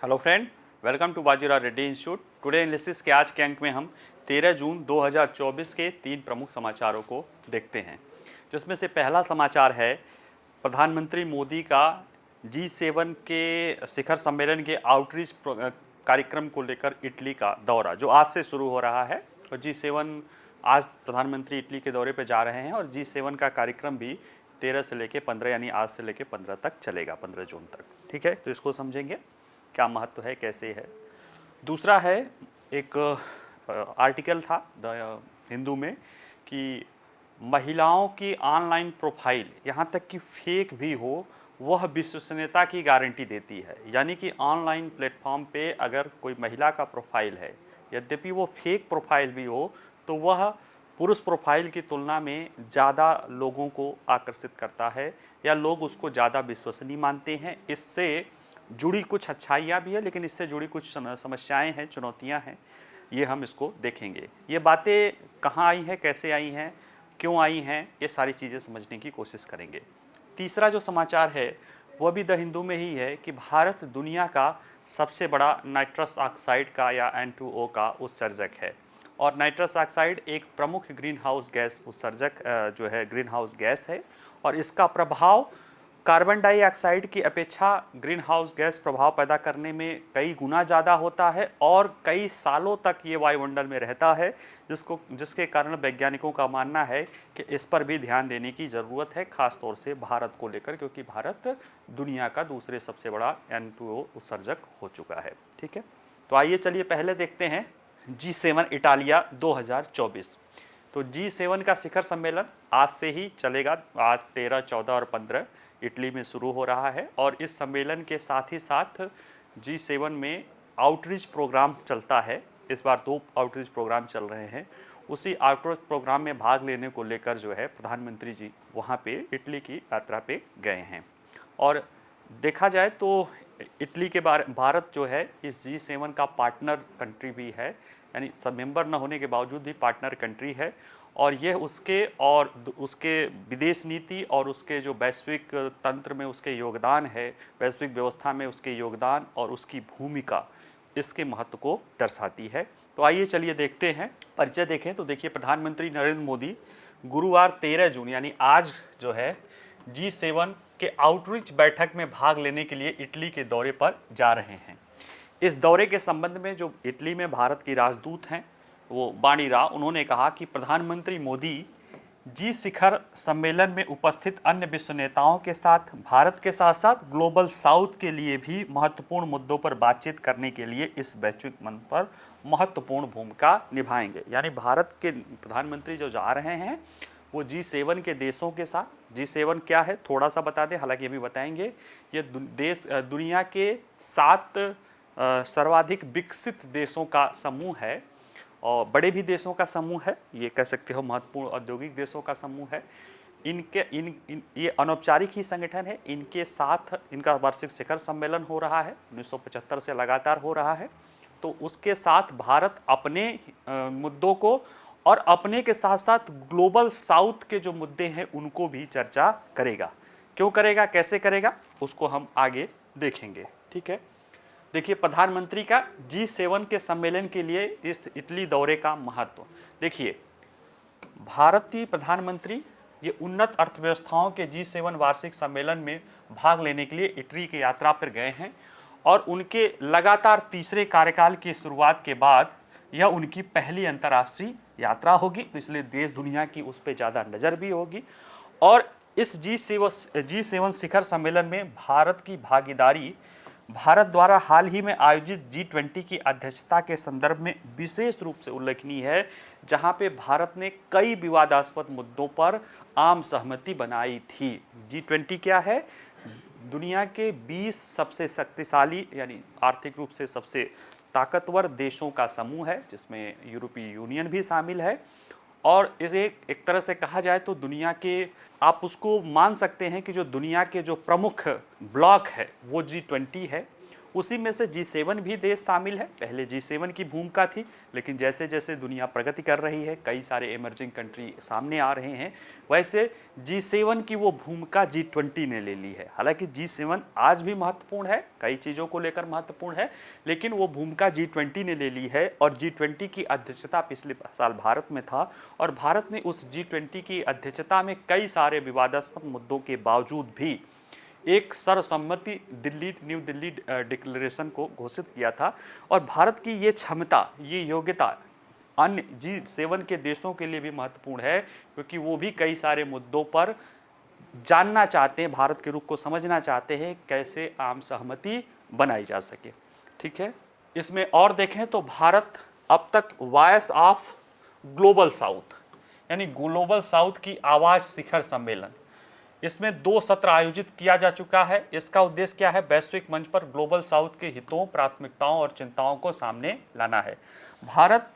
Hello friend, welcome to Bajirao Reddy institute. Today analysis के आज के अंक में हम 13 जून 2024 के 3 प्रमुख समाचारों को देखते हैं, जिसमें से पहला समाचार है प्रधानमंत्री मोदी का G7 के शिखर सम्मेलन के आउटरीच कार्यक्रम को लेकर इटली का दौरा, जो आज से शुरू हो रहा है। और G7 आज प्रधानमंत्री इटली के दौरे पर जा रहे हैं और G7 का कार्यक्रम भी 13 से लेकर 15 यानी आज से लेकर 15 तक चलेगा, 15 जून तक। ठीक है, तो इसको समझेंगे क्या महत्व है, कैसे है। दूसरा है एक आर्टिकल था द हिंदू में कि महिलाओं की ऑनलाइन प्रोफाइल यहाँ तक कि फेक भी हो, वह विश्वसनीयता की गारंटी देती है। यानी कि ऑनलाइन प्लेटफॉर्म पे अगर कोई महिला का प्रोफाइल है, यद्यपि वो फेक प्रोफाइल भी हो, तो वह पुरुष प्रोफाइल की तुलना में ज़्यादा लोगों को आकर्षित करता है या लोग उसको ज़्यादा विश्वसनीय मानते हैं। इससे जुड़ी कुछ अच्छाइयाँ भी है, लेकिन इससे जुड़ी कुछ समस्याएं हैं, चुनौतियां हैं। ये हम इसको देखेंगे। ये बातें कहाँ आई हैं, कैसे आई हैं, क्यों आई हैं, ये सारी चीज़ें समझने की कोशिश करेंगे। तीसरा जो समाचार है वह भी द हिंदू में ही है कि भारत दुनिया का सबसे बड़ा नाइट्रस ऑक्साइड का या N2O का उत्सर्जक है। और नाइट्रस ऑक्साइड एक प्रमुख ग्रीन हाउस गैस उत्सर्जक जो है ग्रीन हाउस गैस है, और इसका प्रभाव कार्बन डाइऑक्साइड की अपेक्षा ग्रीन हाउस गैस प्रभाव पैदा करने में कई गुना ज़्यादा होता है और कई सालों तक ये वायुमंडल में रहता है, जिसके कारण वैज्ञानिकों का मानना है कि इस पर भी ध्यान देने की ज़रूरत है, ख़ास तौर से भारत को लेकर, क्योंकि भारत दुनिया का दूसरे सबसे बड़ा N2O उत्सर्जक हो चुका है। ठीक है, तो आइए चलिए पहले देखते हैं G7 इटालिया 2024। तो G7 का शिखर सम्मेलन आज से ही चलेगा। आज 13, 14 और 15 इटली में शुरू हो रहा है, और इस सम्मेलन के साथ ही साथ G7 में आउटरीच प्रोग्राम चलता है। इस बार 2 आउटरीच प्रोग्राम चल रहे हैं। उसी आउटरीच प्रोग्राम में भाग लेने को लेकर जो है प्रधानमंत्री जी वहाँ पे इटली की यात्रा पे गए हैं। और देखा जाए तो इटली के भारत जो है इस G7 का पार्टनर कंट्री भी है, यानी सब मेंबर न होने के बावजूद भी पार्टनर कंट्री है। और यह उसके विदेश नीति और उसके जो वैश्विक तंत्र में उसके योगदान है, वैश्विक व्यवस्था में उसके योगदान और उसकी भूमिका, इसके महत्व को दर्शाती है। तो आइए चलिए देखते हैं, परिचय देखें। तो देखिए, प्रधानमंत्री नरेंद्र मोदी गुरुवार 13 जून यानी आज जो है G7 के आउटरीच बैठक में भाग लेने के लिए इटली के दौरे पर जा रहे हैं। इस दौरे के संबंध में जो इटली में भारत की राजदूत हैं वो वाणी राव, उन्होंने कहा कि प्रधानमंत्री मोदी जी शिखर सम्मेलन में उपस्थित अन्य विश्व नेताओं के साथ भारत के साथ साथ ग्लोबल साउथ के लिए भी महत्वपूर्ण मुद्दों पर बातचीत करने के लिए इस वैश्विक मंच पर महत्वपूर्ण भूमिका निभाएंगे। यानी भारत के प्रधानमंत्री जो जा रहे हैं वो G7 के देशों के साथ, G7 क्या है थोड़ा सा बता दें, हालांकि ये भी बताएंगे। ये देश दुनिया के 7 सर्वाधिक विकसित देशों का समूह है और बड़े भी देशों का समूह है, ये कह सकते हो महत्वपूर्ण औद्योगिक देशों का समूह है। ये अनौपचारिक ही संगठन है। इनके साथ इनका वार्षिक शिखर सम्मेलन हो रहा है, 1975 से लगातार हो रहा है। तो उसके साथ भारत अपने मुद्दों को और अपने के साथ साथ ग्लोबल साउथ के जो मुद्दे हैं उनको भी चर्चा करेगा। क्यों करेगा, कैसे करेगा, उसको हम आगे देखेंगे। ठीक है, देखिए प्रधानमंत्री का G7 के सम्मेलन के लिए इस इटली दौरे का महत्व देखिए। भारतीय प्रधानमंत्री ये उन्नत अर्थव्यवस्थाओं के G7 वार्षिक सम्मेलन में भाग लेने के लिए इटली की यात्रा पर गए हैं, और उनके लगातार तीसरे कार्यकाल की शुरुआत के बाद यह उनकी पहली अंतर्राष्ट्रीय यात्रा होगी। तो इसलिए देश दुनिया की उस पर ज़्यादा नज़र भी होगी। और इस G7 शिखर सम्मेलन में भारत की भागीदारी भारत द्वारा हाल ही में आयोजित G20 की अध्यक्षता के संदर्भ में विशेष रूप से उल्लेखनीय है, जहां पे भारत ने कई विवादास्पद मुद्दों पर आम सहमति बनाई थी। G20 क्या है, दुनिया के 20 सबसे शक्तिशाली यानी आर्थिक रूप से सबसे ताकतवर देशों का समूह है, जिसमें यूरोपीय यूनियन भी शामिल है। और इसे एक तरह से कहा जाए तो दुनिया के, आप उसको मान सकते हैं कि जो दुनिया के जो प्रमुख ब्लॉक है वो G20 है। उसी में से G7 भी देश शामिल है। पहले G7 की भूमिका थी, लेकिन जैसे जैसे दुनिया प्रगति कर रही है, कई सारे इमर्जिंग कंट्री सामने आ रहे हैं, वैसे G7 की वो भूमिका G20 ने ले ली है। हालांकि G7 आज भी महत्वपूर्ण है, कई चीज़ों को लेकर महत्वपूर्ण है, लेकिन वो भूमिका G20 ने ले ली है। और G20 की अध्यक्षता पिछले साल भारत में था, और भारत ने उस G20 की अध्यक्षता में कई सारे विवादास्पद मुद्दों के बावजूद भी एक सर्वसम्मति न्यू दिल्ली डिक्लेरेशन को घोषित किया था। और भारत की ये क्षमता, ये योग्यता अन्य G7 के देशों के लिए भी महत्वपूर्ण है, क्योंकि वो भी कई सारे मुद्दों पर जानना चाहते हैं, भारत के रुख को समझना चाहते हैं, कैसे आम सहमति बनाई जा सके। ठीक है, इसमें और देखें तो भारत अब तक वॉइस ऑफ ग्लोबल साउथ यानी ग्लोबल साउथ की आवाज़ शिखर सम्मेलन, इसमें 2 सत्र आयोजित किया जा चुका है। इसका उद्देश्य क्या है? वैश्विक मंच पर ग्लोबल साउथ के हितों, प्राथमिकताओं और चिंताओं को सामने लाना है। भारत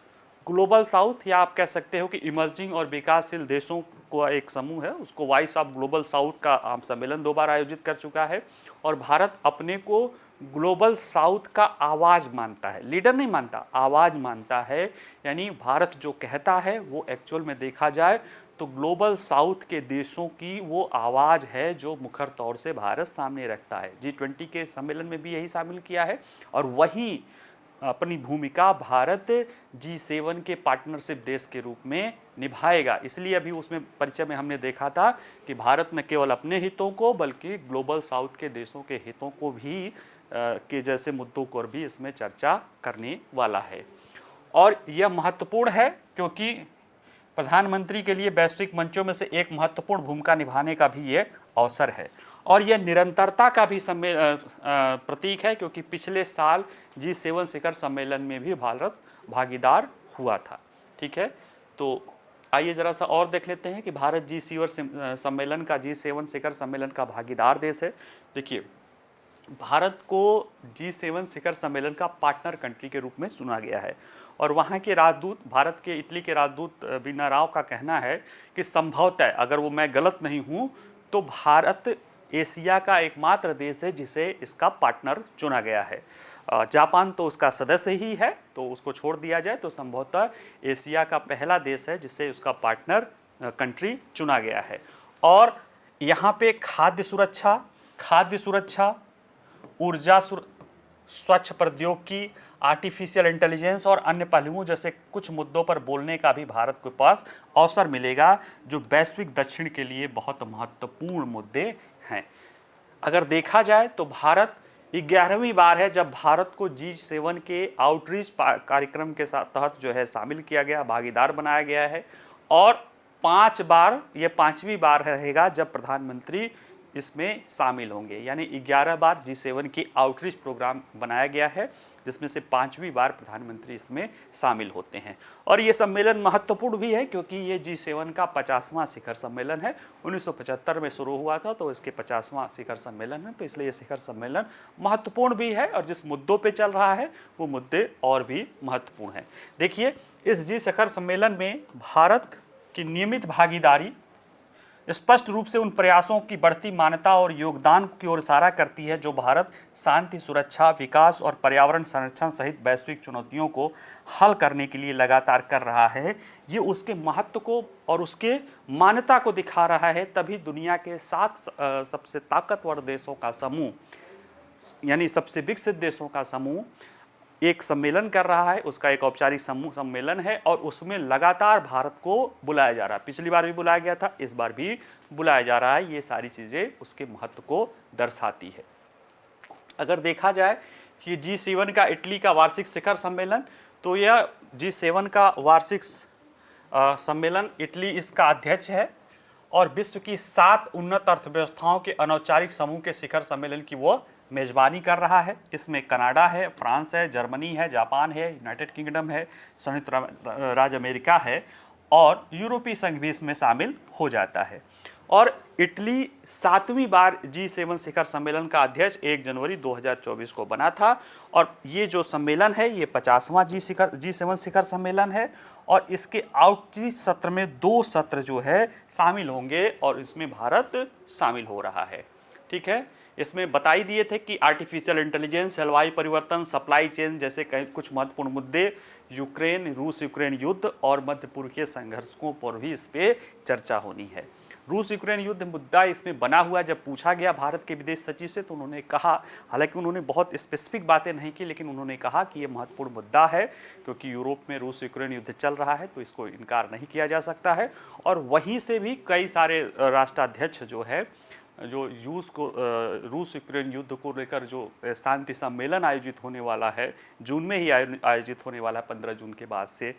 ग्लोबल साउथ, या आप कह सकते हो कि इमर्जिंग और विकासशील देशों का एक समूह है, उसको वॉइस ऑफ ग्लोबल साउथ का आम सम्मेलन 2 बार आयोजित कर चुका है। और भारत अपने को ग्लोबल साउथ का आवाज़ मानता है, लीडर नहीं मानता, आवाज़ मानता है। यानी भारत जो कहता है वो एक्चुअल में देखा जाए तो ग्लोबल साउथ के देशों की वो आवाज़ है जो मुखर तौर से भारत सामने रखता है। G20 के सम्मेलन में भी यही शामिल किया है, और वहीं अपनी भूमिका भारत G7 के पार्टनरशिप देश के रूप में निभाएगा। इसलिए अभी उसमें परिचय में हमने देखा था कि भारत न केवल अपने हितों को बल्कि ग्लोबल साउथ के देशों के हितों को भी के जैसे मुद्दों पर भी इसमें चर्चा करने वाला है। और यह महत्वपूर्ण है क्योंकि प्रधानमंत्री के लिए वैश्विक मंचों में से एक महत्वपूर्ण भूमिका निभाने का भी ये अवसर है। और यह निरंतरता का भी प्रतीक है, क्योंकि पिछले साल G7 शिखर सम्मेलन में भी भारत भागीदार हुआ था। ठीक है, तो आइए ज़रा सा और देख लेते हैं कि भारत G7 शिखर सम्मेलन का भागीदार देश है। देखिए, भारत को G7 शिखर सम्मेलन का पार्टनर कंट्री के रूप में चुना गया है, और वहाँ के राजदूत, भारत के इटली के राजदूत वीना राव का कहना है कि संभवतः, अगर वो मैं गलत नहीं हूँ, तो भारत एशिया का एकमात्र देश है जिसे इसका पार्टनर चुना गया है। जापान तो उसका सदस्य ही है, तो उसको छोड़ दिया जाए तो संभवतः एशिया का पहला देश है जिसे उसका पार्टनर कंट्री चुना गया है। और यहाँ पे खाद्य सुरक्षा, ऊर्जा स्वच्छ प्रौद्योगिकी, आर्टिफिशियल इंटेलिजेंस और अन्य पहलुओं जैसे कुछ मुद्दों पर बोलने का भी भारत के पास अवसर मिलेगा, जो वैश्विक दक्षिण के लिए बहुत महत्वपूर्ण मुद्दे हैं। अगर देखा जाए तो भारत 11वीं बार है जब भारत को G7 के आउटरीच कार्यक्रम के तहत जो है शामिल किया गया, भागीदार बनाया गया है। और 5 बार, ये 5वीं बार रहेगा जब प्रधानमंत्री इसमें शामिल होंगे। यानी 11 बार G7 की आउटरीच प्रोग्राम बनाया गया है, जिसमें से 5वीं बार प्रधानमंत्री इसमें शामिल होते हैं। और ये सम्मेलन महत्वपूर्ण भी है क्योंकि ये G7 का 50वां शिखर सम्मेलन है। 1975 में शुरू हुआ था, तो इसके 50वां शिखर सम्मेलन है, तो इसलिए ये शिखर सम्मेलन महत्वपूर्ण भी है। और जिस मुद्दों पे चल रहा है वो मुद्दे और भी महत्वपूर्ण हैं। देखिए, इस G शिखर सम्मेलन में भारत की नियमित भागीदारी स्पष्ट रूप से उन प्रयासों की बढ़ती मान्यता और योगदान की ओर इशारा करती है जो भारत शांति, सुरक्षा, विकास और पर्यावरण संरक्षण सहित वैश्विक चुनौतियों को हल करने के लिए लगातार कर रहा है। ये उसके महत्व को और उसके मान्यता को दिखा रहा है। तभी दुनिया के 7 सबसे ताकतवर देशों का समूह, यानी सबसे विकसित देशों का समूह एक सम्मेलन कर रहा है। उसका एक औपचारिक समूह सम्मेलन है और उसमें लगातार भारत को बुलाया जा रहा है। पिछली बार भी बुलाया गया था, इस बार भी बुलाया जा रहा है। ये सारी चीज़ें उसके महत्व को दर्शाती है। अगर देखा जाए कि G7 का इटली का वार्षिक शिखर सम्मेलन, तो यह G7 का वार्षिक सम्मेलन, इटली इसका अध्यक्ष है और विश्व की 7 उन्नत अर्थव्यवस्थाओं के अनौपचारिक समूह के शिखर सम्मेलन की वो मेज़बानी कर रहा है। इसमें कनाडा है, फ्रांस है, जर्मनी है, जापान है, यूनाइटेड किंगडम है, संयुक्त राज्य अमेरिका है और यूरोपीय संघ भी इसमें शामिल हो जाता है। और इटली 7वीं बार G7 शिखर सम्मेलन का अध्यक्ष 1 जनवरी 2024 को बना था। और ये जो सम्मेलन है ये 50वां G7 शिखर सम्मेलन है और इसके आउटरीच सत्र में 2 सत्र जो है शामिल होंगे और इसमें भारत शामिल हो रहा है। ठीक है, इसमें बताई दिए थे कि आर्टिफिशियल इंटेलिजेंस, जलवायु परिवर्तन, सप्लाई चेन जैसे कई कुछ महत्वपूर्ण मुद्दे, रूस यूक्रेन युद्ध और मध्य पूर्व के संघर्षों पर भी इस पे चर्चा होनी है। रूस यूक्रेन युद्ध मुद्दा इसमें बना हुआ। जब पूछा गया भारत के विदेश सचिव से तो उन्होंने कहा, हालांकि उन्होंने बहुत स्पेसिफिक बातें नहीं की, लेकिन उन्होंने कहा कि ये महत्वपूर्ण मुद्दा है क्योंकि यूरोप में रूस यूक्रेन युद्ध चल रहा है, तो इसको इनकार नहीं किया जा सकता है। और वहीं से भी कई सारे राष्ट्राध्यक्ष जो है, जो रूस यूक्रेन युद्ध को लेकर जो शांति सम्मेलन आयोजित होने वाला है, जून में ही आयोजित होने वाला है, 15 जून के बाद से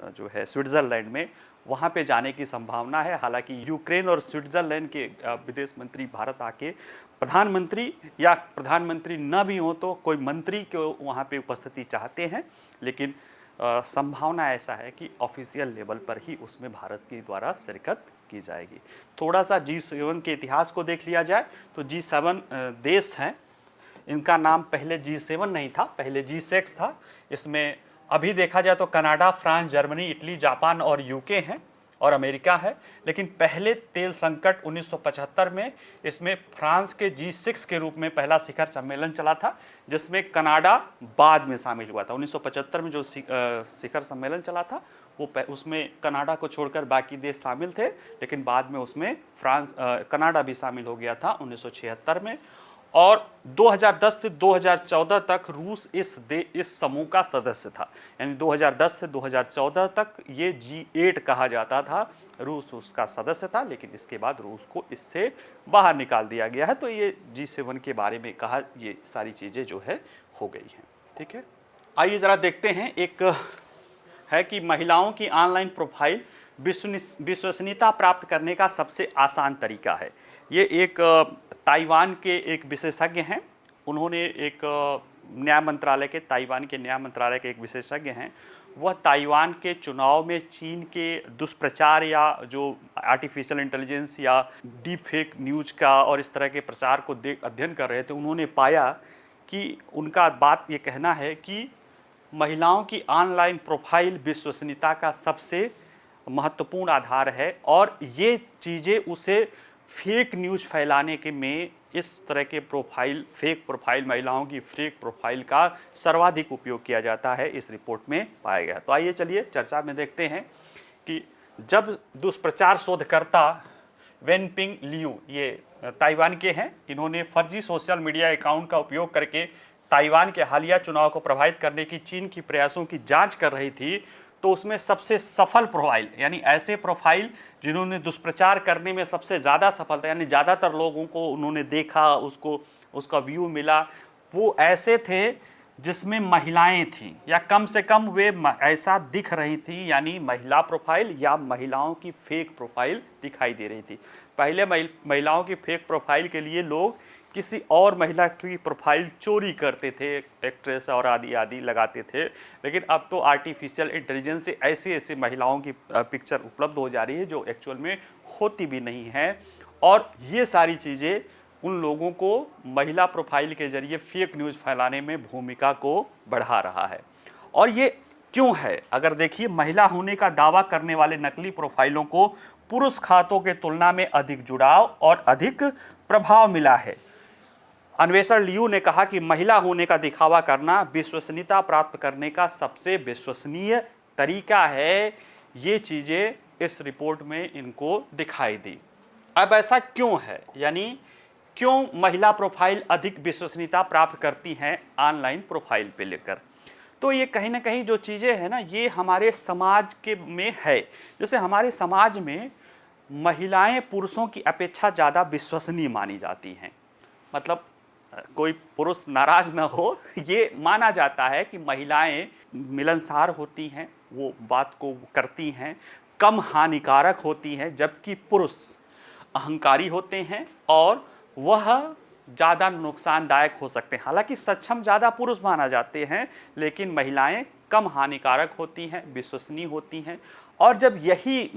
जो है स्विट्ज़रलैंड में, वहाँ पे जाने की संभावना है। हालांकि यूक्रेन और स्विट्ज़रलैंड के विदेश मंत्री भारत आके प्रधानमंत्री या प्रधानमंत्री न भी हो तो कोई मंत्री को वहाँ पे उपस्थिति चाहते हैं, लेकिन संभावना ऐसा है कि ऑफिशियल लेवल पर ही उसमें भारत के द्वारा शिरकत की जाएगी। थोड़ा सा G7 के इतिहास को देख लिया जाए तो G7 देश हैं, इनका नाम पहले G7 नहीं था, पहले G6 था। इसमें अभी देखा जाए तो Canada, France, Germany, Italy, Japan और यूके हैं और अमेरिका है। लेकिन पहले तेल संकट 1975 में इसमें फ्रांस के G6 के रूप में पहला शिखर सम्मेलन चला था, जिसमें कनाडा बाद में शामिल हुआ था। 1975 में जो शिखर सम्मेलन चला था वो उसमें कनाडा को छोड़कर बाकी देश शामिल थे, लेकिन बाद में उसमें कनाडा भी शामिल हो गया था 1976 में। और 2010 से 2014 तक रूस इस समूह का सदस्य था, यानी 2010 से 2014 तक ये G8 कहा जाता था, रूस उसका सदस्य था, लेकिन इसके बाद रूस को इससे बाहर निकाल दिया गया है। तो ये G7 के बारे में कहा, ये सारी चीज़ें जो है हो गई हैं। ठीक है, आइए ज़रा देखते हैं। एक है कि महिलाओं की ऑनलाइन प्रोफाइल विश्वसनीयता प्राप्त करने का सबसे आसान तरीका है। ये एक ताइवान के एक विशेषज्ञ हैं, उन्होंने एक न्याय मंत्रालय के, ताइवान के न्याय मंत्रालय के एक विशेषज्ञ हैं, वह ताइवान के चुनाव में चीन के दुष्प्रचार या जो आर्टिफिशियल इंटेलिजेंस या डीप फेक न्यूज का और इस तरह के प्रचार को अध्ययन कर रहे थे। उन्होंने पाया कि उनका बात ये कहना है कि महिलाओं की ऑनलाइन प्रोफाइल विश्वसनीयता का सबसे महत्वपूर्ण आधार है और ये चीज़ें उसे फेक न्यूज़ फैलाने के में इस तरह के फेक प्रोफाइल, महिलाओं की फेक प्रोफाइल का सर्वाधिक उपयोग किया जाता है, इस रिपोर्ट में पाया गया। तो आइए चलिए चर्चा में देखते हैं कि जब दुष्प्रचार शोधकर्ता वेनपिंग लियू, ये ताइवान के हैं, इन्होंने फर्जी सोशल मीडिया अकाउंट का उपयोग करके ताइवान के हालिया चुनाव को प्रभावित करने की चीन की प्रयासों की जांच कर रही थी, तो उसमें सबसे सफल प्रोफाइल, यानी ऐसे प्रोफाइल जिन्होंने दुष्प्रचार करने में सबसे ज़्यादा सफलता, यानी ज़्यादातर लोगों को उन्होंने देखा, उसका व्यू मिला, वो ऐसे थे जिसमें महिलाएं थीं या कम से कम वे ऐसा दिख रही थी, यानी महिला प्रोफाइल या महिलाओं की फेक प्रोफाइल दिखाई दे रही थी। पहले महिलाओं की फेक प्रोफाइल के लिए लोग किसी और महिला की प्रोफाइल चोरी करते थे, एक्ट्रेस और आदि लगाते थे, लेकिन अब तो आर्टिफिशियल इंटेलिजेंस से ऐसे महिलाओं की पिक्चर उपलब्ध हो जा रही है जो एक्चुअल में होती भी नहीं है। और ये सारी चीज़ें उन लोगों को महिला प्रोफाइल के जरिए फेक न्यूज़ फैलाने में भूमिका को बढ़ा रहा है। और ये क्यों है? अगर देखिए, महिला होने का दावा करने वाले नकली प्रोफाइलों को पुरुष खातों के तुलना में अधिक जुड़ाव और अधिक प्रभाव मिला है। अन्वेषण लियू ने कहा कि महिला होने का दिखावा करना विश्वसनीयता प्राप्त करने का सबसे विश्वसनीय तरीका है। ये चीज़ें इस रिपोर्ट में इनको दिखाई दी। अब ऐसा क्यों है, यानी क्यों महिला प्रोफाइल अधिक विश्वसनीयता प्राप्त करती हैं ऑनलाइन प्रोफाइल पे लेकर? तो ये कहीं ना कहीं जो चीज़ें हैं ना, ये हमारे समाज के में है। जैसे हमारे समाज में महिलाएं पुरुषों की अपेक्षा ज़्यादा विश्वसनीय मानी जाती हैं। मतलब कोई पुरुष नाराज ना हो, ये माना जाता है कि महिलाएं मिलनसार होती हैं, वो बात को करती हैं, कम हानिकारक होती हैं, जबकि पुरुष अहंकारी होते हैं और वह ज़्यादा नुकसानदायक हो सकते हैं। हालांकि सक्षम ज़्यादा पुरुष माना जाते हैं, लेकिन महिलाएं कम हानिकारक होती हैं, विश्वसनीय होती हैं। और जब यही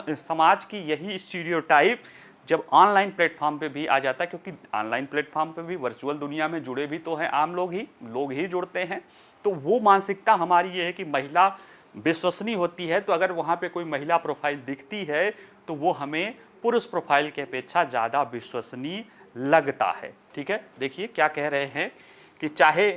समाज की यही स्टीरियोटाइप जब ऑनलाइन प्लेटफॉर्म पे भी आ जाता है, क्योंकि ऑनलाइन प्लेटफॉर्म पे भी वर्चुअल दुनिया में जुड़े भी तो हैं आम लोग ही जुड़ते हैं, तो वो मानसिकता हमारी ये है कि महिला विश्वसनीय होती है, तो अगर वहाँ पे कोई महिला प्रोफाइल दिखती है तो वो हमें पुरुष प्रोफाइल की अपेक्षा ज़्यादा विश्वसनीय लगता है। ठीक है, देखिए क्या कह रहे हैं कि चाहे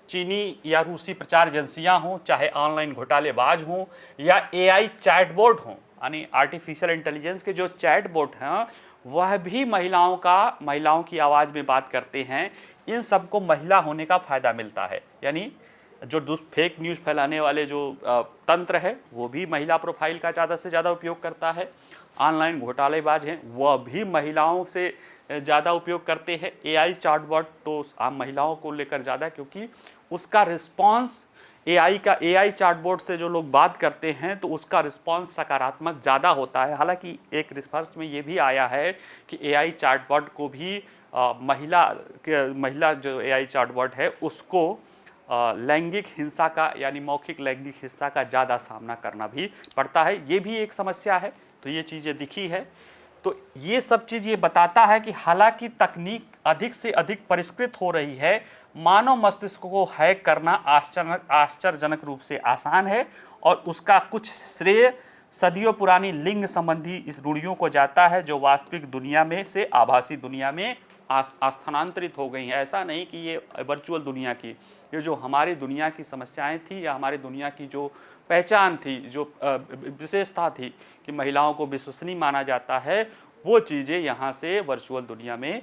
चीनी या रूसी प्रचार एजेंसियां हों, चाहे ऑनलाइन घोटालेबाज हों या एआई चैटबॉट हों, यानी आर्टिफिशियल इंटेलिजेंस के जो चैटबॉट हैं वह भी महिलाओं की आवाज़ में बात करते हैं। इन सबको महिला होने का फ़ायदा मिलता है, यानी जो फेक न्यूज़ फैलाने वाले जो तंत्र है वो भी महिला प्रोफाइल का ज़्यादा से ज़्यादा उपयोग करता है। ऑनलाइन घोटालेबाज हैं वह भी महिलाओं से ज़्यादा उपयोग करते हैं। एआई चैटबॉट तो आम महिलाओं को लेकर ज़्यादा, क्योंकि उसका रिस्पांस एआई चैटबॉट से जो लोग बात करते हैं तो उसका रिस्पांस सकारात्मक ज़्यादा होता है। हालांकि एक रिसर्च में ये भी आया है कि एआई चैटबॉट को भी महिला जो एआई चैटबॉट है उसको लैंगिक हिंसा का, यानी मौखिक लैंगिक हिंसा का ज़्यादा सामना करना भी पड़ता है। ये भी एक समस्या है। तो ये चीज़ें दिखी है। तो ये सब चीज़ ये बताता है कि हालांकि तकनीक अधिक से अधिक परिष्कृत हो रही है, मानव मस्तिष्क को हैक करना आश्चर्यजनक रूप से आसान है और उसका कुछ श्रेय सदियों पुरानी लिंग संबंधी इस रूढ़ियों को जाता है जो वास्तविक दुनिया में से आभासी दुनिया में स्थानांतरित हो गई हैं। ऐसा नहीं कि ये वर्चुअल दुनिया की, ये जो हमारी दुनिया की समस्याएं थी या हमारी दुनिया की जो पहचान थी, जो विशेषता थी कि महिलाओं को विश्वसनीय माना जाता है, वो चीज़ें यहाँ से वर्चुअल दुनिया में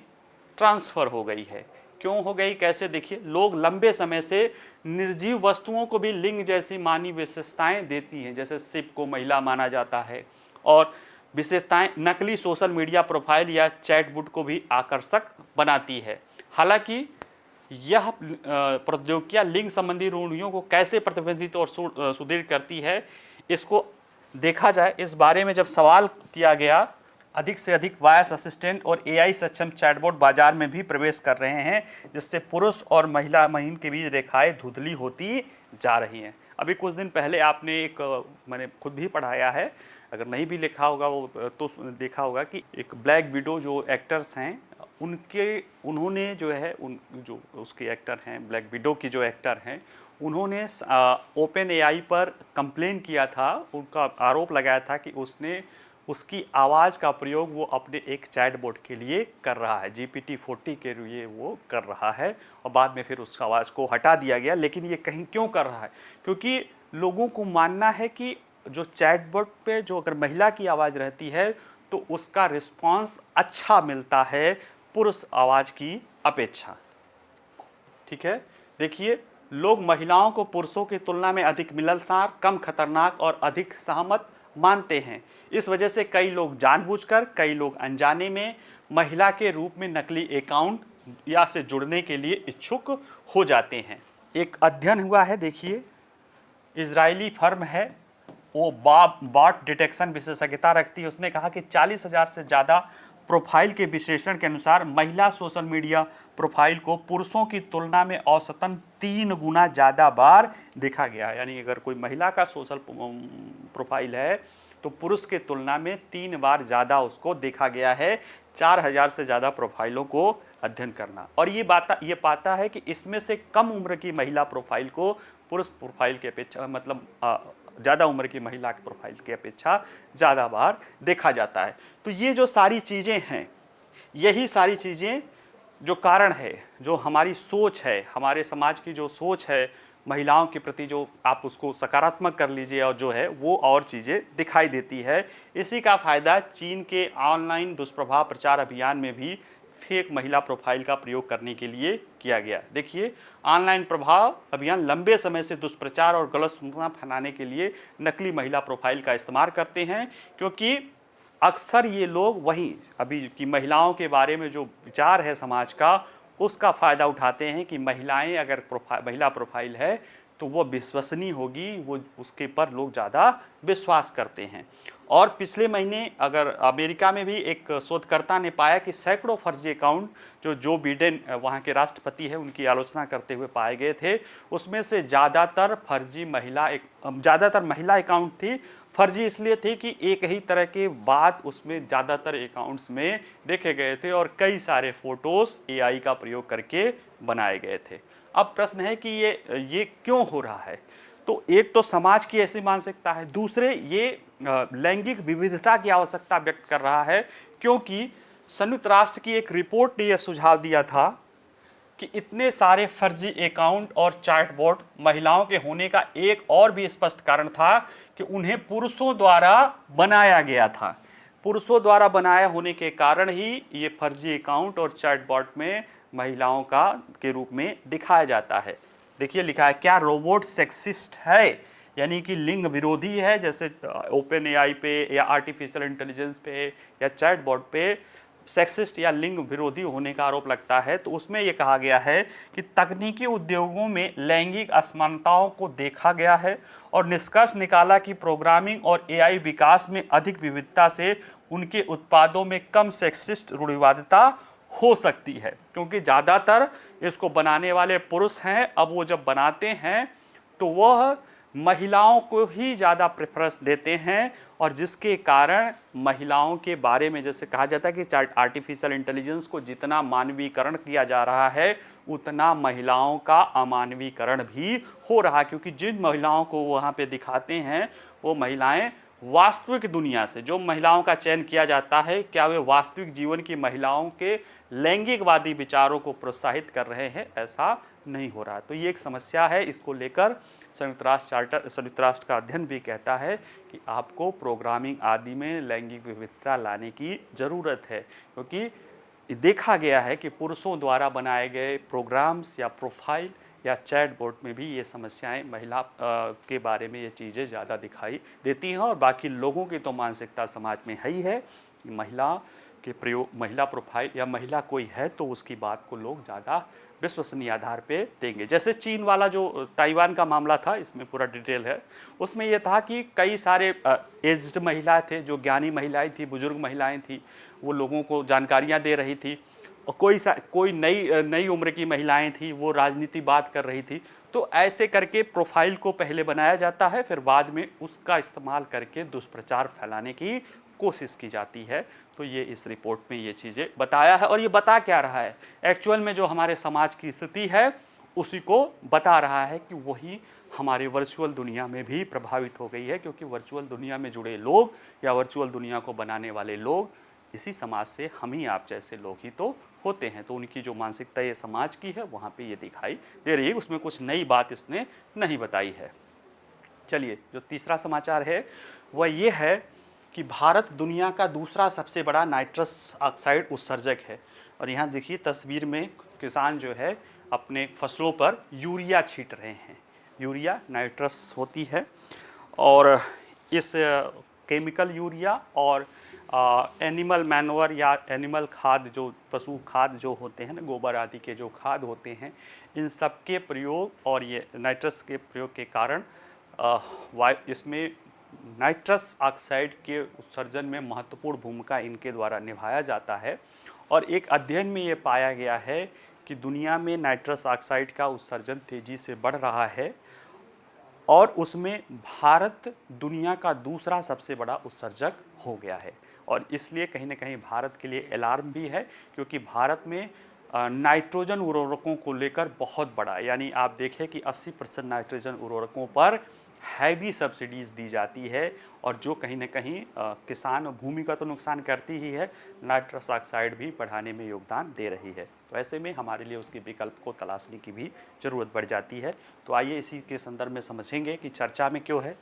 ट्रांसफ़र हो गई है। क्यों हो गई, कैसे? देखिए, लोग लंबे समय से निर्जीव वस्तुओं को भी लिंग जैसी मानवीय विशेषताएं देती हैं। जैसे शिप को महिला माना जाता है और विशेषताएं नकली सोशल मीडिया प्रोफाइल या चैटबॉट को भी आकर्षक बनाती है। हालांकि यह प्रौद्योगिकियां लिंग संबंधी रूढ़ियों को कैसे प्रतिबंधित और सुदृढ़ करती है, इसको देखा जाए। इस बारे में जब सवाल किया गया, अधिक से अधिक वॉइस असिस्टेंट और एआई सक्षम चैटबॉट बाजार में भी प्रवेश कर रहे हैं, जिससे पुरुष और महिला के बीच रेखाएं धुंधली होती जा रही हैं। अभी कुछ दिन पहले आपने मैंने खुद भी पढ़ाया है, अगर नहीं भी लिखा होगा वो तो देखा होगा कि एक ब्लैक विडो जो एक्टर्स हैं उन्होंने जो है जो उसके एक्टर हैं, ब्लैक विडो की जो एक्टर हैं, उन्होंने ओपन एआई पर कंप्लेन किया था। उनका आरोप लगाया था कि उसने उसकी आवाज़ का प्रयोग वो अपने एक चैटबॉट के लिए कर रहा है, GPT-40 के लिए वो कर रहा है, और बाद में फिर उस आवाज़ को हटा दिया गया। लेकिन ये कहीं क्यों कर रहा है? क्योंकि लोगों को मानना है कि जो चैटबॉट पे जो अगर महिला की आवाज़ रहती है तो उसका रिस्पांस अच्छा मिलता है पुरुष आवाज़ की अपेक्षा। ठीक है, देखिए, लोग महिलाओं को पुरुषों की तुलना में अधिक मिलनसार, कम खतरनाक और अधिक सहमत मानते हैं। इस वजह से कई लोग जानबूझकर, कई लोग अनजाने में महिला के रूप में नकली अकाउंट या से जुड़ने के लिए इच्छुक हो जाते हैं। एक अध्ययन हुआ है, देखिए, इजरायली फर्म है, वो बॉट डिटेक्शन विशेषज्ञता रखती है। उसने कहा कि 40,000 से ज़्यादा प्रोफाइल के विश्लेषण के अनुसार महिला सोशल मीडिया प्रोफाइल को पुरुषों की तुलना में औसतन 3 गुना ज़्यादा बार देखा गया है। यानी अगर कोई महिला का सोशल प्रोफाइल है तो पुरुष के तुलना में 3 बार ज़्यादा उसको देखा गया है। 4,000 से ज़्यादा प्रोफाइलों को अध्ययन करना, और ये पाता है कि इसमें से कम उम्र की महिला प्रोफाइल को पुरुष प्रोफाइल के अपेक्षा, मतलब ज़्यादा उम्र की महिला के प्रोफाइल की अपेक्षा ज़्यादा बार देखा जाता है। तो ये जो सारी चीज़ें हैं, यही सारी चीज़ें जो कारण है, जो हमारी सोच है, हमारे समाज की जो सोच है महिलाओं के प्रति, जो आप उसको सकारात्मक कर लीजिए और जो है वो और चीज़ें दिखाई देती है। इसी का फ़ायदा चीन के ऑनलाइन दुष्प्रभाव प्रचार अभियान में भी फेक महिला प्रोफाइल का प्रयोग करने के लिए किया गया। देखिए, ऑनलाइन प्रभाव अभियान लंबे समय से दुष्प्रचार और गलत सूचना फैलाने के लिए नकली महिला प्रोफाइल का इस्तेमाल करते हैं, क्योंकि अक्सर ये लोग वही अभी की महिलाओं के बारे में जो विचार है समाज का, उसका फ़ायदा उठाते हैं कि महिलाएं अगर महिला प्रोफाइल है तो वो विश्वसनीय होगी, वो उसके पर लोग ज़्यादा विश्वास करते हैं। और पिछले महीने अगर अमेरिका में भी एक शोधकर्ता ने पाया कि सैकड़ों फर्जी अकाउंट जो बिडेन वहाँ के राष्ट्रपति है उनकी आलोचना करते हुए पाए गए थे, उसमें से ज़्यादातर महिला अकाउंट थी। फर्जी इसलिए थी कि एक ही तरह के बात उसमें ज़्यादातर अकाउंट्स में देखे गए थे और कई सारे फ़ोटोज़ एआई का प्रयोग करके बनाए गए थे। अब प्रश्न है कि ये क्यों हो रहा है? तो एक तो समाज की ऐसी मानसिकता है, दूसरे ये लैंगिक विविधता की आवश्यकता व्यक्त कर रहा है, क्योंकि संयुक्त राष्ट्र की एक रिपोर्ट ने यह सुझाव दिया था कि इतने सारे फर्जी अकाउंट और चैटबॉट महिलाओं के होने का एक और भी स्पष्ट कारण था कि उन्हें पुरुषों द्वारा बनाया गया था। पुरुषों द्वारा बनाया होने के कारण ही ये फर्जी अकाउंट और चैटबॉट में महिलाओं का के रूप में दिखाया जाता है। देखिए लिखा है, क्या रोबोट सेक्सिस्ट है, यानी कि लिंग विरोधी है, जैसे ओपन एआई पे या आर्टिफिशियल इंटेलिजेंस पे या चैटबॉट पे सेक्सिस्ट या लिंग विरोधी होने का आरोप लगता है। तो उसमें यह कहा गया है कि तकनीकी उद्योगों में लैंगिक असमानताओं को देखा गया है और निष्कर्ष निकाला कि प्रोग्रामिंग और एआई विकास में अधिक विविधता से उनके उत्पादों में कम सेक्सिस्ट रूढ़िवादिता हो सकती है, क्योंकि ज़्यादातर इसको बनाने वाले पुरुष हैं। अब वो जब बनाते हैं तो वह महिलाओं को ही ज़्यादा प्रेफरेंस देते हैं, और जिसके कारण महिलाओं के बारे में जैसे कहा जाता है कि आर्टिफिशियल इंटेलिजेंस को जितना मानवीकरण किया जा रहा है उतना महिलाओं का अमानवीकरण भी हो रहा है, क्योंकि जिन महिलाओं को वहाँ पे दिखाते हैं वो महिलाएं वास्तविक दुनिया से, जो महिलाओं का चयन किया जाता है, क्या वे वास्तविक जीवन की महिलाओं के लैंगिकवादी विचारों को प्रोत्साहित कर रहे हैं, ऐसा नहीं हो रहा। तो ये एक समस्या है। इसको लेकर संयुक्त राष्ट्र का अध्ययन भी कहता है कि आपको प्रोग्रामिंग आदि में लैंगिक विविधता लाने की ज़रूरत है, क्योंकि देखा गया है कि पुरुषों द्वारा बनाए गए प्रोग्राम्स या प्रोफाइल या चैटबॉट में भी ये समस्याएं महिला के बारे में ये चीज़ें ज़्यादा दिखाई देती हैं। और बाकी लोगों की तो मानसिकता समाज में है ही है कि महिला के प्रयोग, महिला प्रोफाइल या महिला कोई है तो उसकी बात को लोग ज़्यादा विश्वसनीय आधार पे देंगे। जैसे चीन वाला जो ताइवान का मामला था, इसमें पूरा डिटेल है। उसमें यह था कि कई सारे एज्ड महिलाएं थे, जो ज्ञानी महिलाएं थी, बुजुर्ग महिलाएं थी, वो लोगों को जानकारियां दे रही थी, और कोई नई उम्र की महिलाएं थी, वो राजनीति बात कर रही थी। तो ऐसे करके प्रोफाइल को पहले बनाया जाता है, फिर बाद में उसका इस्तेमाल करके दुष्प्रचार फैलाने की कोशिश की जाती है। तो ये इस रिपोर्ट में ये चीज़ें बताया है, और ये बता क्या रहा है, एक्चुअल में जो हमारे समाज की स्थिति है उसी को बता रहा है कि वही हमारे वर्चुअल दुनिया में भी प्रभावित हो गई है, क्योंकि वर्चुअल दुनिया में जुड़े लोग या वर्चुअल दुनिया को बनाने वाले लोग इसी समाज से हम ही आप जैसे लोग ही तो होते हैं। तो उनकी जो मानसिकता ये समाज की है वहाँ पे ये दिखाई दे रही है, उसमें कुछ नई बात इसने नहीं बताई है। चलिए, जो तीसरा समाचार है वह ये है कि भारत दुनिया का दूसरा सबसे बड़ा नाइट्रस ऑक्साइड उत्सर्जक है। और यहाँ देखिए तस्वीर में किसान जो है अपने फसलों पर यूरिया छींट रहे हैं। यूरिया नाइट्रस होती है, और इस केमिकल यूरिया और एनिमल मैनवर या एनिमल खाद, जो पशु खाद जो होते हैं ना, गोबर आदि के जो खाद होते हैं, इन सब के प्रयोग और ये नाइट्रस के प्रयोग के कारण इसमें नाइट्रस ऑक्साइड के उत्सर्जन में महत्वपूर्ण भूमिका इनके द्वारा निभाया जाता है। और एक अध्ययन में ये पाया गया है कि दुनिया में नाइट्रस ऑक्साइड का उत्सर्जन तेज़ी से बढ़ रहा है, और उसमें भारत दुनिया का दूसरा सबसे बड़ा उत्सर्जक हो गया है। और इसलिए कहीं ना कहीं भारत के लिए अलार्म भी है, क्योंकि भारत में नाइट्रोजन उर्वरकों को लेकर बहुत बड़ा, यानी आप देखें कि 80% नाइट्रोजन उर्वरकों पर हैवी सब्सिडीज़ दी जाती है, और जो कहीं ना कहीं किसान भूमि का तो नुकसान करती ही है, नाइट्रस ऑक्साइड भी बढ़ाने में योगदान दे रही है। तो ऐसे में हमारे लिए उसके विकल्प को तलाशने की भी ज़रूरत बढ़ जाती है। तो आइए इसी के संदर्भ में समझेंगे कि चर्चा में क्यों है।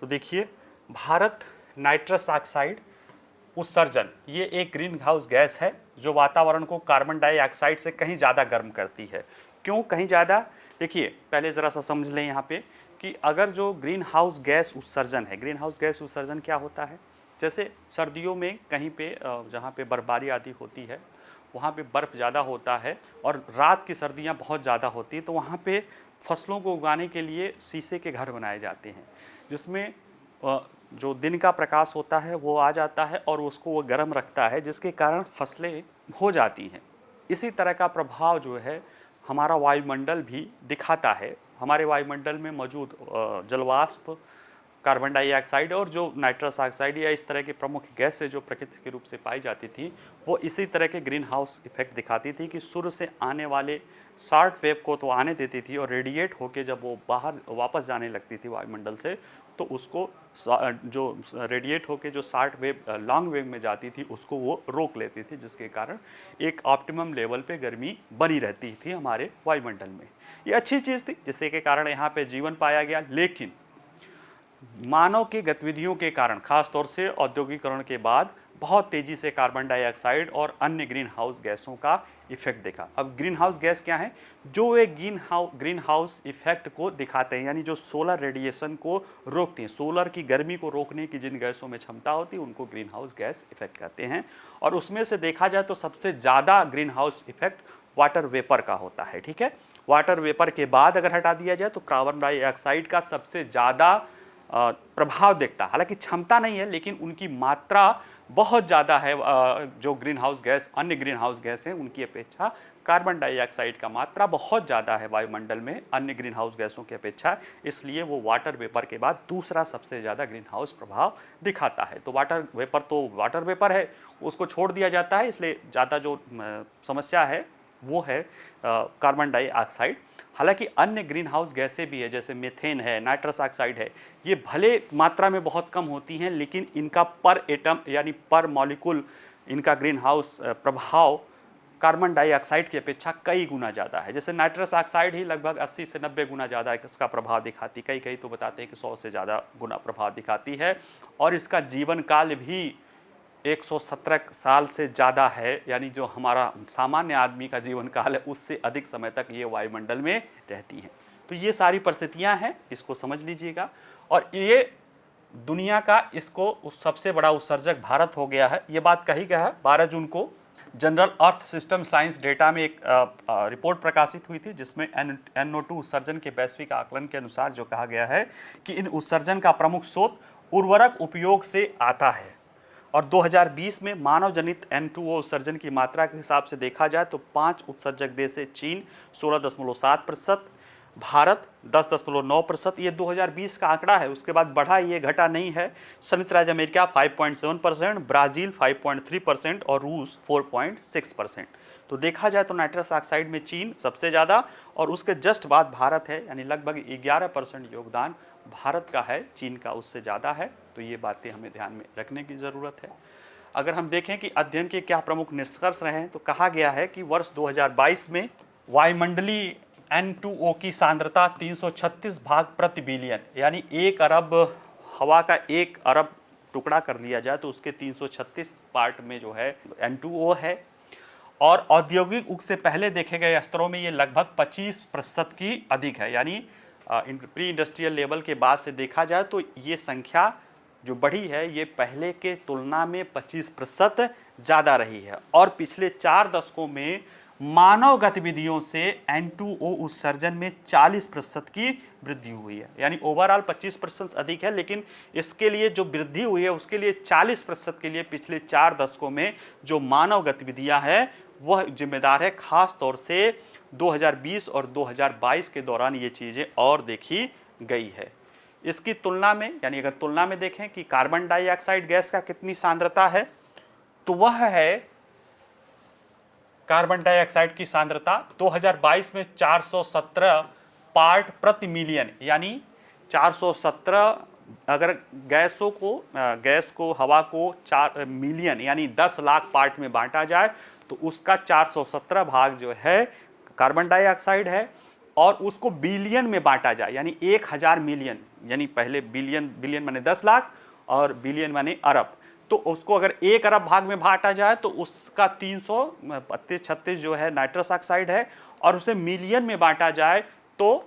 तो देखिए, भारत नाइट्रस ऑक्साइड उत्सर्जन ये एक ग्रीन हाउस गैस है जो वातावरण को कार्बन डाइऑक्साइड से कहीं ज़्यादा गर्म करती है। क्यों कहीं ज़्यादा? देखिए, पहले ज़रा सा समझ लें यहाँ पे कि अगर जो ग्रीन हाउस गैस उत्सर्जन है, ग्रीन हाउस गैस उत्सर्जन क्या होता है, जैसे सर्दियों में कहीं पे जहाँ पे बर्फबारी आदि होती है वहाँ पे बर्फ़ ज़्यादा होता है, और रात की सर्दियाँ बहुत ज़्यादा होती हैं, तो वहाँ पे फसलों को उगाने के लिए शीशे के घर बनाए जाते हैं, जिसमें जो दिन का प्रकाश होता है वो आ जाता है और उसको वो गर्म रखता है, जिसके कारण फसलें हो जाती हैं। इसी तरह का प्रभाव जो है हमारा वायुमंडल भी दिखाता है। हमारे वायुमंडल में मौजूद जलवाष्प कार्बन डाइऑक्साइड और जो नाइट्रस ऑक्साइड या इस तरह की प्रमुख गैसें जो प्रकृति के रूप से पाई जाती थी, वो इसी तरह के ग्रीन हाउस इफेक्ट दिखाती थी कि सूर्य से आने वाले शॉर्ट वेव को तो आने देती थी और रेडिएट होकर जब वो बाहर वापस जाने लगती थी वायुमंडल से, तो उसको जो रेडिएट होकर जो शॉर्ट वेव लॉन्ग वेव में जाती थी उसको वो रोक लेती थी, जिसके कारण एक ऑप्टिमम लेवल पे गर्मी बनी रहती थी हमारे वायुमंडल में। ये अच्छी चीज़ थी, जिसके के कारण यहाँ पे जीवन पाया गया। लेकिन मानव की गतिविधियों के कारण, खास तौर से औद्योगिकरण के बाद, बहुत तेजी से कार्बन डाइऑक्साइड और अन्य ग्रीन हाउस गैसों का इफेक्ट देखा। अब ग्रीन हाउस गैस क्या है? जो वे ग्रीन हाउस इफेक्ट को दिखाते हैं, यानी जो सोलर रेडिएशन को रोकती हैं, सोलर की गर्मी को रोकने की जिन गैसों में क्षमता होती है उनको ग्रीन हाउस गैस इफेक्ट कहते हैं। और उसमें से देखा जाए तो सबसे ज़्यादा green house effect water vapour का होता है। ठीक है, वाटर वेपर के बाद अगर हटा दिया जाए तो कार्बन डाइऑक्साइड का सबसे ज़्यादा प्रभाव दिखता है। हालांकि क्षमता नहीं है, लेकिन उनकी मात्रा बहुत ज़्यादा है। जो ग्रीन हाउस गैस, अन्य ग्रीन हाउस गैस हैं, उनकी अपेक्षा कार्बन डाइऑक्साइड का मात्रा बहुत ज़्यादा है वायुमंडल में अन्य ग्रीन हाउस गैसों की अपेक्षा। इसलिए वो वाटर वेपर के बाद दूसरा सबसे ज़्यादा ग्रीन हाउस प्रभाव दिखाता है। तो वाटर वेपर तो वाटर वेपर है, उसको छोड़ दिया जाता है, इसलिए ज़्यादा जो समस्या है वो है कार्बन डाइऑक्साइड। हालांकि अन्य ग्रीन हाउस गैसें भी है, जैसे मीथेन है, नाइट्रस ऑक्साइड है, ये भले मात्रा में बहुत कम होती हैं, लेकिन इनका पर एटम यानी पर मॉलिक्यूल इनका ग्रीन हाउस प्रभाव कार्बन डाइऑक्साइड की अपेक्षा कई गुना ज़्यादा है। जैसे नाइट्रस ऑक्साइड ही लगभग 80 से 90 गुना ज़्यादा इसका प्रभाव दिखाती, कई तो बताते हैं कि 100 से ज़्यादा गुना प्रभाव दिखाती है। और इसका जीवन काल भी 117 साल से ज़्यादा है, यानी जो हमारा सामान्य आदमी का जीवन काल है उससे अधिक समय तक ये वायुमंडल में रहती हैं। तो ये सारी परिस्थितियां हैं, इसको समझ लीजिएगा। और ये दुनिया का इसको सबसे बड़ा उत्सर्जक भारत हो गया है, ये बात कही गया है। 12 जून को general earth system science data में एक रिपोर्ट प्रकाशित हुई थी, जिसमें NO2 उत्सर्जन के वैश्विक आकलन के अनुसार जो कहा गया है कि इन उत्सर्जन का प्रमुख स्रोत उर्वरक उपयोग से आता है। और 2020 में मानव जनित N2O उत्सर्जन की मात्रा के हिसाब से देखा जाए तो 5 उत्सर्जक देश है: चीन 16.7%, भारत 10.9%, ये 2020 का आंकड़ा है। उसके बाद बढ़ा, ये घटा नहीं है। संयुक्त राज्य अमेरिका 5.7%, ब्राज़ील 5.3% और रूस 4.6%। तो देखा जाए तो नाइट्रस ऑक्साइड में चीन सबसे ज़्यादा और उसके जस्ट बाद भारत है, यानी लगभग 11% योगदान भारत का है, चीन का उससे ज़्यादा है। तो ये बातें हमें ध्यान में रखने की ज़रूरत है। अगर हम देखें कि अध्ययन के क्या प्रमुख निष्कर्ष रहे हैं, तो कहा गया है कि वर्ष 2022 में वायुमंडलीय N2O की सांद्रता 336 भाग प्रति बिलियन, यानी 1 अरब हवा का 1 अरब टुकड़ा कर लिया जाए तो उसके 336 पार्ट में जो है N2O है। और औद्योगिक युग से पहले देखे गए स्तरों में ये लगभग 25% की अधिक है, यानी प्री इंडस्ट्रियल लेवल के बाद से देखा जाए तो ये संख्या जो बढ़ी है ये पहले के तुलना में 25% ज़्यादा रही है। और पिछले 4 दशकों में मानव गतिविधियों से N2O उत्सर्जन में 40% की वृद्धि हुई है, यानी ओवरऑल 25% अधिक है, लेकिन इसके लिए जो वृद्धि हुई है उसके लिए 40% के लिए पिछले 4 दशकों में जो मानव गतिविधियां हैं वह जिम्मेदार है। खास तौर से 2020 और 2022 के दौरान ये चीज़ें और देखी गई है। इसकी तुलना में, यानी अगर तुलना में देखें कि कार्बन डाइऑक्साइड गैस का कितनी सांद्रता है, तो वह है कार्बन डाइऑक्साइड की सांद्रता 2022 में 417 पार्ट प्रति मिलियन, यानी 417 अगर गैस को हवा को 4 मिलियन यानी 10 लाख पार्ट में बांटा जाए तो उसका 417 भाग जो है कार्बन डाइऑक्साइड है। और उसको बिलियन में बांटा जाए यानी 1000 मिलियन, यानी पहले बिलियन माने 10 लाख और बिलियन माने अरब, तो उसको अगर 1 अरब भाग में बांटा जाए तो उसका 336 जो है नाइट्रस ऑक्साइड है, और उसे मिलियन में बांटा जाए तो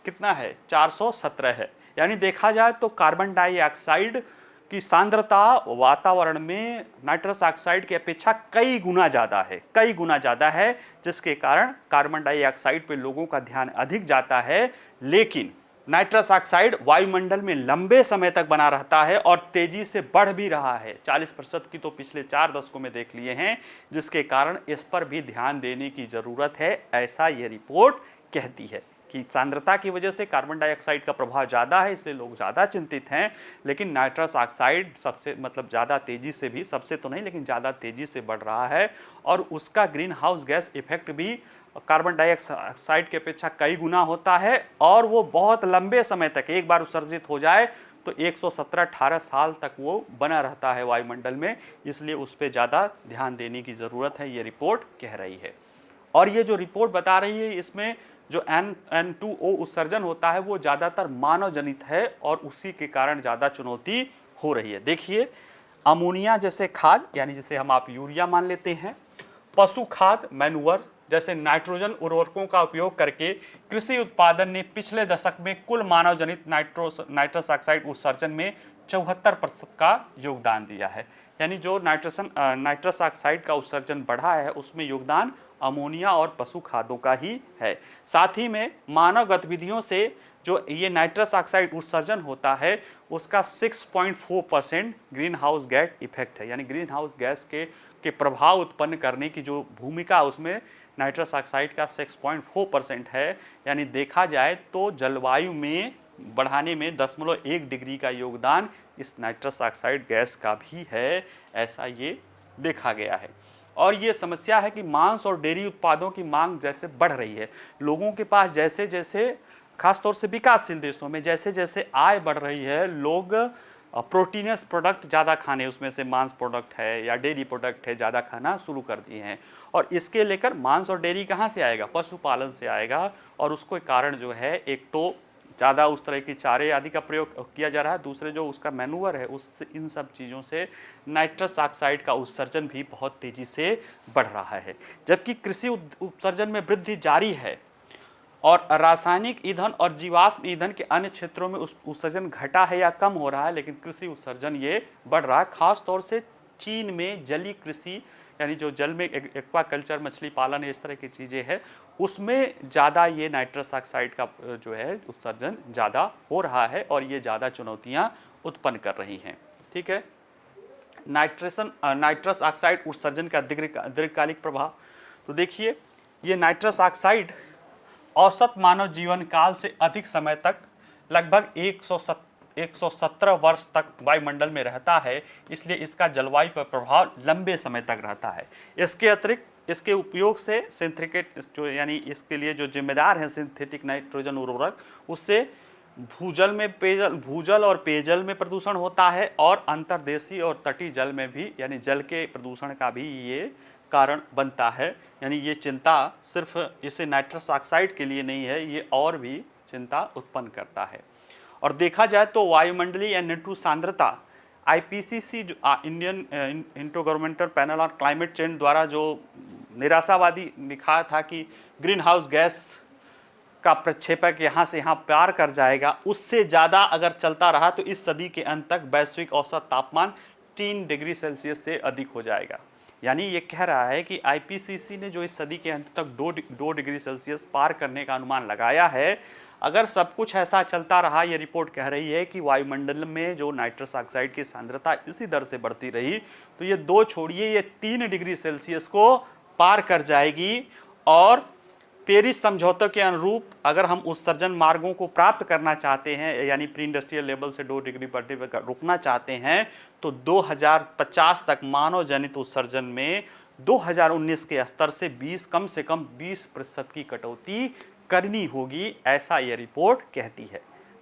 कितना है, 417 है। यानी देखा जाए तो कार्बन डाइऑक्साइड की सांद्रता वातावरण में नाइट्रस ऑक्साइड की अपेक्षा कई गुना ज़्यादा है, जिसके कारण कार्बन डाइऑक्साइड पे लोगों का ध्यान अधिक जाता है। लेकिन नाइट्रस ऑक्साइड वायुमंडल में लंबे समय तक बना रहता है और तेजी से बढ़ भी रहा है। 40% की तो पिछले 4 दशकों में देख लिए हैं, जिसके कारण इस पर भी ध्यान देने की ज़रूरत है, ऐसा ये रिपोर्ट कहती है। कि सांद्रता की वजह से कार्बन डाइऑक्साइड का प्रभाव ज़्यादा है, इसलिए लोग ज़्यादा चिंतित हैं, लेकिन नाइट्रस ऑक्साइड सबसे मतलब ज़्यादा तेज़ी से भी, सबसे तो नहीं लेकिन ज़्यादा तेज़ी से बढ़ रहा है और उसका ग्रीन हाउस गैस इफेक्ट भी कार्बन डाइऑक्साइड की अपेक्षा कई गुना होता है और वो बहुत लंबे समय तक, एक बार उत्सर्जित हो जाए तो 117-18 साल तक वो बना रहता है वायुमंडल में, इसलिए उस पर ज़्यादा ध्यान देने की ज़रूरत है, ये रिपोर्ट कह रही है। और ये जो रिपोर्ट बता रही है इसमें जो N2O उत्सर्जन होता है वो ज़्यादातर मानव जनित है और उसी के कारण ज़्यादा चुनौती हो रही है। देखिए, अमोनिया जैसे खाद, यानी जिसे हम आप यूरिया मान लेते हैं, पशु खाद मैन्यूअर जैसे नाइट्रोजन उर्वरकों का उपयोग करके कृषि उत्पादन ने पिछले दशक में कुल मानव जनित नाइट्रस ऑक्साइड उत्सर्जन में 74% का योगदान दिया है। यानी जो नाइट्रस ऑक्साइड का उत्सर्जन बढ़ा है उसमें योगदान अमोनिया और पशु खादों का ही है। साथ ही में मानव गतिविधियों से जो ये नाइट्रस ऑक्साइड उत्सर्जन होता है उसका 6.4% ग्रीन हाउस गैस इफेक्ट है, यानी ग्रीन हाउस गैस के प्रभाव उत्पन्न करने की जो भूमिका उसमें नाइट्रस ऑक्साइड का 6.4% है। यानी देखा जाए तो जलवायु में बढ़ाने में 0.1 डिग्री का योगदान इस नाइट्रस ऑक्साइड गैस का भी है, ऐसा ये देखा गया है। और ये समस्या है कि मांस और डेयरी उत्पादों की मांग जैसे बढ़ रही है, लोगों के पास जैसे जैसे खासतौर से विकासशील देशों में जैसे जैसे आय बढ़ रही है, लोग प्रोटीनस प्रोडक्ट ज़्यादा खाने, उसमें से मांस प्रोडक्ट है या डेयरी प्रोडक्ट है, ज़्यादा खाना शुरू कर दिए हैं। और इसके लेकर मांस और डेयरी कहाँ से आएगा? पशुपालन से आएगा। और उसको कारण जो है, एक तो ज़्यादा उस तरह की चारे आदि का प्रयोग किया जा रहा है, दूसरे जो उसका मैन्यूअर है उससे, इन सब चीज़ों से नाइट्रस ऑक्साइड का उत्सर्जन भी बहुत तेज़ी से बढ़ रहा है। जबकि कृषि उत्सर्जन में वृद्धि जारी है और रासायनिक ईंधन और जीवाश्म ईंधन के अन्य क्षेत्रों में उत्सर्जन घटा है या कम हो रहा है, लेकिन कृषि उत्सर्जन ये बढ़ रहा है। खास तौर से चीन में जलीय कृषि, यानी जो जल में एक्वाकल्चर, मछली पालन, इस तरह की चीज़ें हैं, उसमें ज़्यादा ये नाइट्रस ऑक्साइड का जो है उत्सर्जन ज़्यादा हो रहा है और ये ज़्यादा चुनौतियाँ उत्पन्न कर रही हैं। ठीक है, नाइट्रस ऑक्साइड उत्सर्जन का दीर्घकालिक प्रभाव, तो देखिए, ये नाइट्रस ऑक्साइड औसत मानव जीवन काल से अधिक समय तक, लगभग 117 वर्ष तक वायुमंडल में रहता है, इसलिए इसका जलवायु पर प्रभाव लंबे समय तक रहता है। इसके अतिरिक्त इसके उपयोग से सिंथेटिक जो, यानी इसके लिए जो जिम्मेदार हैं सिंथेटिक नाइट्रोजन उर्वरक, उससे भूजल और पेयजल में प्रदूषण होता है और अंतर्देशीय और तटीय जल में भी, यानी जल के प्रदूषण का भी ये कारण बनता है। यानी ये चिंता सिर्फ इसे नाइट्रस ऑक्साइड के लिए नहीं है, ये और भी चिंता उत्पन्न करता है। और देखा जाए तो वायुमंडलीय N2 सांद्रता IPCC जो Indian intergovernmental panel on climate change द्वारा जो निराशावादी दिखाया था कि ग्रीन हाउस गैस का प्रक्षेपक यहाँ से यहाँ पार कर जाएगा, उससे ज़्यादा अगर चलता रहा तो इस सदी के अंत तक वैश्विक औसत तापमान 3 डिग्री सेल्सियस से अधिक हो जाएगा। यानी ये कह रहा है कि IPCC ने जो इस सदी के अंत तक 2 डिग्री सेल्सियस पार करने का अनुमान लगाया है, अगर सब कुछ ऐसा चलता रहा, ये रिपोर्ट कह रही है कि वायुमंडल में जो नाइट्रस ऑक्साइड की सांद्रता इसी दर से बढ़ती रही तो ये 2 छोड़िए, ये 3 डिग्री सेल्सियस को पार कर जाएगी। और पेरिस समझौते के अनुरूप अगर हम उत्सर्जन मार्गों को प्राप्त करना चाहते हैं, यानी प्री इंडस्ट्रियल लेवल से 2 डिग्री बढ़ने पर रुकना चाहते हैं, तो 2050 तक मानव जनित उत्सर्जन में 2019 के स्तर से कम से कम 20% की कटौती करनी होगी, ऐसा ये रिपोर्ट कहती है।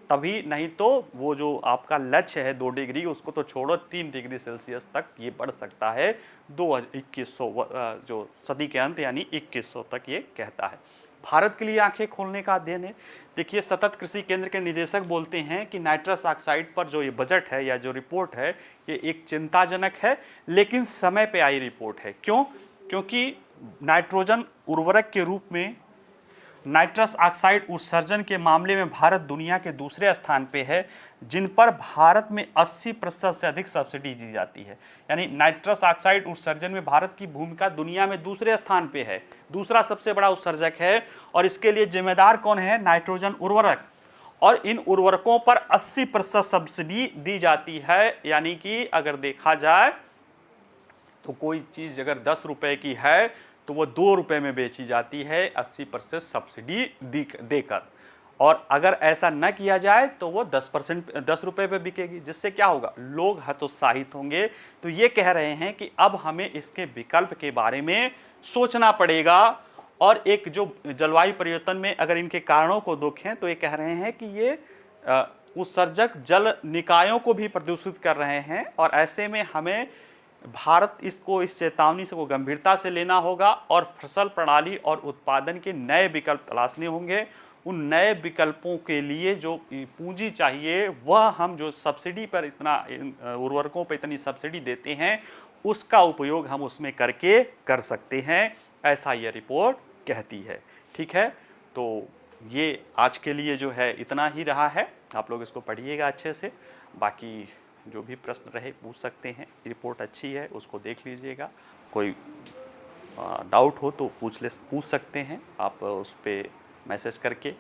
तभी, नहीं तो वो जो आपका लक्ष्य है 2 डिग्री, उसको तो छोड़ो, 3 डिग्री सेल्सियस तक ये बढ़ सकता है 2100 जो सदी के अंत, यानी 2100 तक ये कहता है। भारत के लिए आंखें खोलने का अध्ययन है। देखिए, सतत कृषि केंद्र के निदेशक बोलते हैं कि नाइट्रस ऑक्साइड पर जो ये बजट है या जो रिपोर्ट है, ये एक चिंताजनक है, लेकिन समय पे आई रिपोर्ट है। क्यों? क्योंकि नाइट्रोजन उर्वरक के रूप में नाइट्रस ऑक्साइड उत्सर्जन के मामले में भारत दुनिया के दूसरे स्थान पे है, जिन पर भारत में 80% से अधिक सब्सिडी दी जाती है। यानी नाइट्रस ऑक्साइड उत्सर्जन में भारत की भूमिका दुनिया में दूसरे स्थान पे है, दूसरा सबसे बड़ा उत्सर्जक है। और इसके लिए जिम्मेदार कौन है? नाइट्रोजन उर्वरक। और इन उर्वरकों पर 80% सब्सिडी दी जाती है। यानी कि अगर देखा जाए तो कोई चीज़ अगर 10 रुपए की है तो वो 2 रुपए में बेची जाती है 80% सब्सिडी देकर। और अगर ऐसा न किया जाए तो वो 10 रुपए पे बिकेगी, जिससे क्या होगा, लोग हतोत्साहित होंगे। तो ये कह रहे हैं कि अब हमें इसके विकल्प के बारे में सोचना पड़ेगा। और एक जो जलवायु परिवर्तन में अगर इनके कारणों को देखें तो ये कह रहे हैं कि ये उत्सर्जक जल निकायों को भी प्रदूषित कर रहे हैं, और ऐसे में हमें भारत इस चेतावनी से को गंभीरता से लेना होगा और फसल प्रणाली और उत्पादन के नए विकल्प तलाशने होंगे। उन नए विकल्पों के लिए जो पूंजी चाहिए, वह हम जो सब्सिडी पर इतना उर्वरकों पर इतनी सब्सिडी देते हैं, उसका उपयोग हम उसमें करके कर सकते हैं, ऐसा यह रिपोर्ट कहती है। ठीक है, तो ये आज के लिए जो है इतना ही रहा है। आप लोग इसको पढ़िएगा अच्छे से, बाकी जो भी प्रश्न रहे पूछ सकते हैं। रिपोर्ट अच्छी है, उसको देख लीजिएगा। कोई डाउट हो तो पूछ सकते हैं आप उस पर मैसेज करके।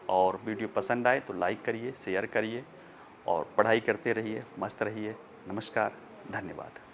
और वीडियो पसंद आए तो लाइक करिए, शेयर करिए और पढ़ाई करते रहिए, मस्त रहिए। नमस्कार, धन्यवाद।